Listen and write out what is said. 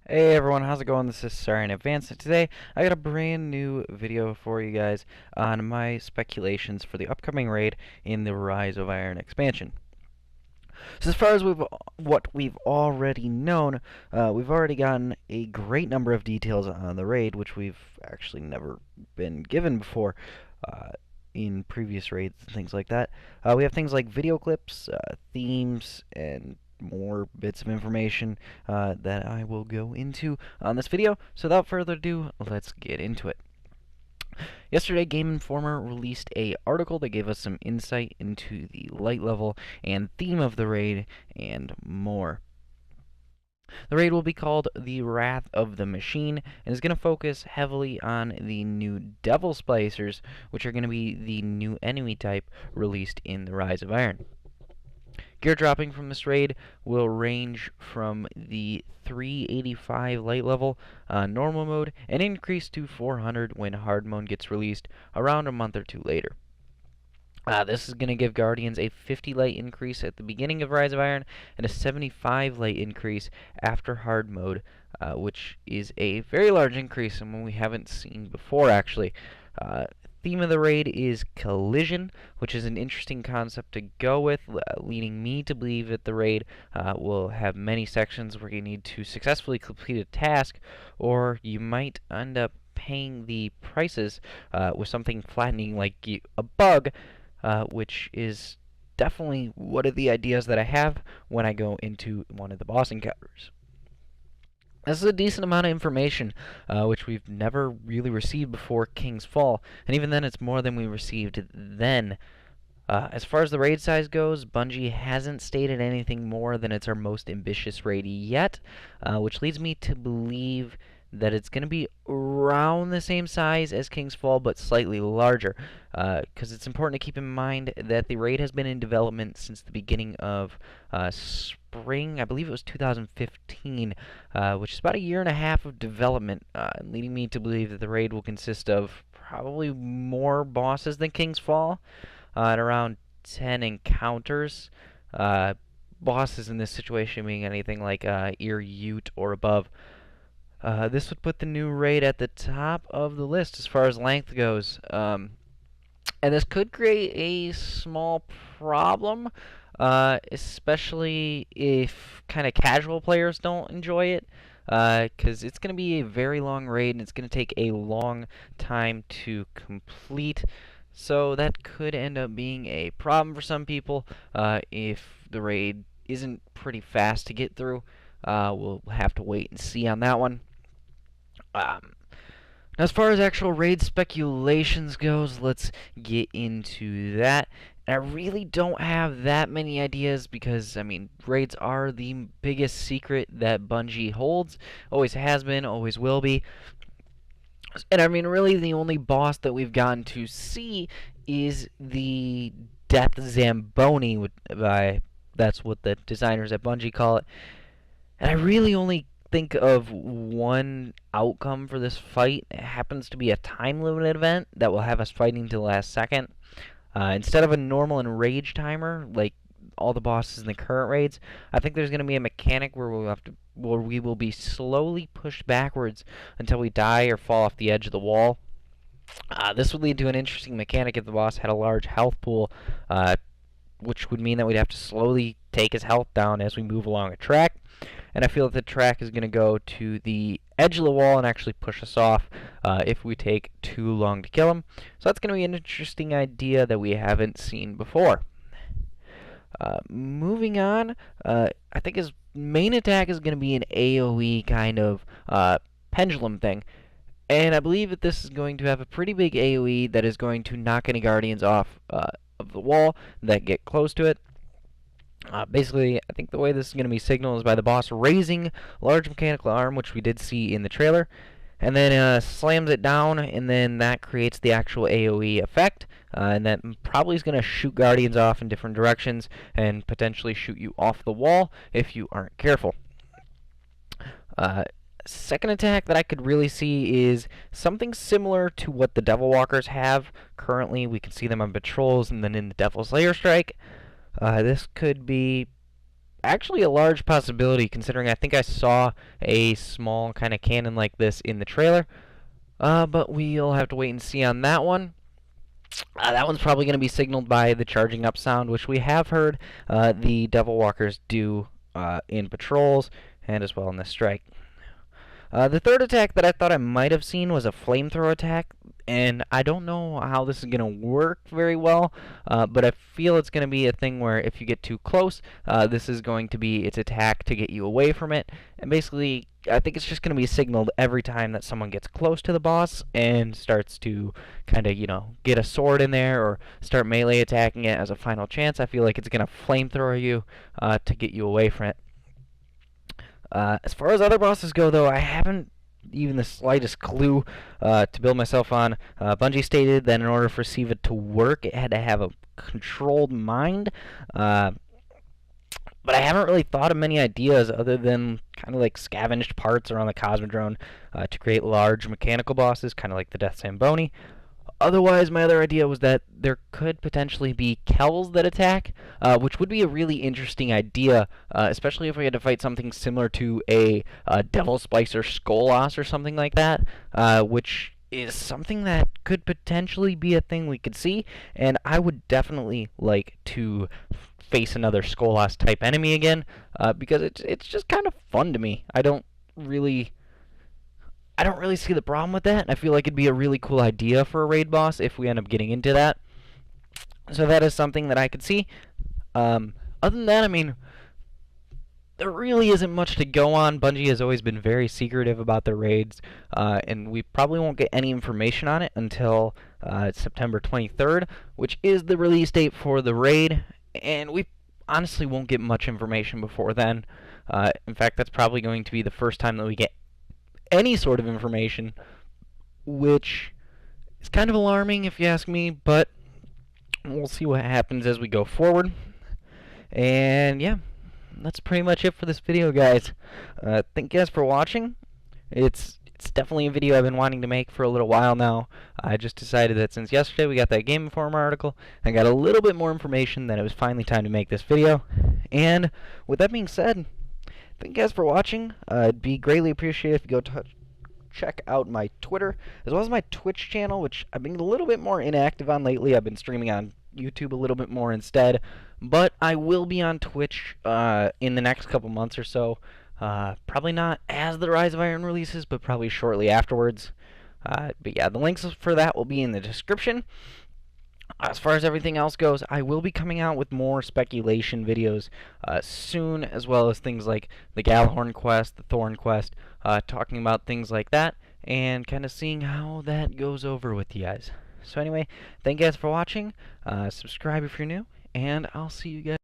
Hey everyone, how's it going? This is SRY-in-advance, and today I got a brand new video for you guys on my speculations for the upcoming raid in the Rise of Iron expansion. So as far as what we've already known, we've already gotten a great number of details on the raid, which we've actually never been given before in previous raids and things like that. We have things like video clips, themes, and more bits of information that I will go into on this video. So without further ado, let's get into it. Yesterday, Game Informer released an article that gave us some insight into the light level and theme of the raid and more. The raid will be called the Wrath of the Machine and is going to focus heavily on the new Devil Splicers, which are going to be the new enemy type released in the Rise of Iron. Gear dropping from this raid will range from the 385 light level normal mode and increase to 400 when hard mode gets released around a month or two later. This is going to give Guardians a 50 light increase at the beginning of Rise of Iron and a 75 light increase after hard mode, which is a very large increase and one we haven't seen before actually. Theme of the raid is collision, which is an interesting concept to go with, leading me to believe that the raid will have many sections where you need to successfully complete a task, or you might end up paying the prices with something flattening like a bug, which is definitely one of the ideas that I have when I go into one of the boss encounters. This is a decent amount of information, which we've never really received before King's Fall, and even then it's more than we received then. As far as the raid size goes, Bungie hasn't stated anything more than it's our most ambitious raid yet, which leads me to believe that it's going to be around the same size as King's Fall, but slightly larger, because it's important to keep in mind that the raid has been in development since the beginning of spring, I believe it was 2015, which is about a year and a half of development, leading me to believe that the raid will consist of probably more bosses than King's Fall, at around 10 encounters. Bosses in this situation being anything like Ear Ute or above. This would put the new raid at the top of the list as far as length goes. And this could create a small problem, especially if kind of casual players don't enjoy it, because it's going to be a very long raid and it's going to take a long time to complete. So that could end up being a problem for some people if the raid isn't pretty fast to get through. We'll have to wait and see on that one. As far as actual raid speculations goes, let's get into that. And I really don't have that many ideas because, I mean, raids are the biggest secret that Bungie holds. Always has been, always will be. And I mean, really the only boss that we've gotten to see is the Death Zamboni. That's what the designers at Bungie call it. And I really only think of one outcome for this fight. It happens to be a time-limited event that will have us fighting to the last second. Instead of a normal enrage timer, like all the bosses in the current raids, I think there's going to be a mechanic where we will be slowly pushed backwards until we die or fall off the edge of the wall. This would lead to an interesting mechanic if the boss had a large health pool, which would mean that we'd have to slowly take his health down as we move along a track. And I feel that the track is going to go to the edge of the wall and actually push us off if we take too long to kill him. So that's going to be an interesting idea that we haven't seen before. Moving on, I think his main attack is going to be an AoE kind of pendulum thing. And I believe that this is going to have a pretty big AoE that is going to knock any guardians off of the wall that get close to it. Basically, I think the way this is going to be signaled is by the boss raising a large mechanical arm, which we did see in the trailer, and then slams it down, and then that creates the actual AoE effect, and that probably is going to shoot guardians off in different directions and potentially shoot you off the wall if you aren't careful. Second attack that I could really see is something similar to what the Devil Walkers have currently. We can see them on patrols and then in the Devil Slayer Strike. This could be actually a large possibility, considering I think I saw a small kind of cannon like this in the trailer. But we'll have to wait and see on that one. That one's probably going to be signaled by the charging up sound, which we have heard the Devil Walkers do in patrols and as well in the strike. The third attack that I thought I might have seen was a flamethrower attack, and I don't know how this is going to work very well, but I feel it's going to be a thing where if you get too close, this is going to be its attack to get you away from it, and basically I think it's just going to be signaled every time that someone gets close to the boss and starts to kind of, get a sword in there or start melee attacking it as a final chance. I feel like it's going to flamethrower you to get you away from it. As far as other bosses go, though, I haven't even the slightest clue to build myself on. Bungie stated that in order for Siva to work, it had to have a controlled mind. But I haven't really thought of many ideas other than kind of like scavenged parts around the Cosmodrome to create large mechanical bosses, kind of like the Death Zamboni. Otherwise, my other idea was that there could potentially be Kells that attack, which would be a really interesting idea, especially if we had to fight something similar to a Devil Splicer Skolas or something like that, which is something that could potentially be a thing we could see, and I would definitely like to face another Skolas type enemy again, because it's just kind of fun to me. I don't really see the problem with that. I feel like it'd be a really cool idea for a raid boss if we end up getting into that. So that is something that I could see. Other than that, I mean, there really isn't much to go on. Bungie has always been very secretive about their raids, and we probably won't get any information on it until September 23rd, which is the release date for the raid, and we honestly won't get much information before then. In fact, that's probably going to be the first time that we get any sort of information, which is kind of alarming if you ask me, but we'll see what happens as we go forward. And yeah, that's pretty much it for this video, guys. Thank you guys for watching. It's definitely a video I've been wanting to make for a little while now. I just decided that since yesterday we got that Game Informer article, I got a little bit more information that it was finally time to make this video. And with that being said, thank you guys for watching. It'd be greatly appreciated if you go check out my Twitter, as well as my Twitch channel, which I've been a little bit more inactive on lately. I've been streaming on YouTube a little bit more instead, but I will be on Twitch in the next couple months or so. Probably not as the Rise of Iron releases, but probably shortly afterwards. But yeah, the links for that will be in the description. As far as everything else goes, I will be coming out with more speculation videos soon, as well as things like the Galahorn quest, the Thorn quest, talking about things like that, and kind of seeing how that goes over with you guys. So anyway, thank you guys for watching. Subscribe if you're new, and I'll see you guys.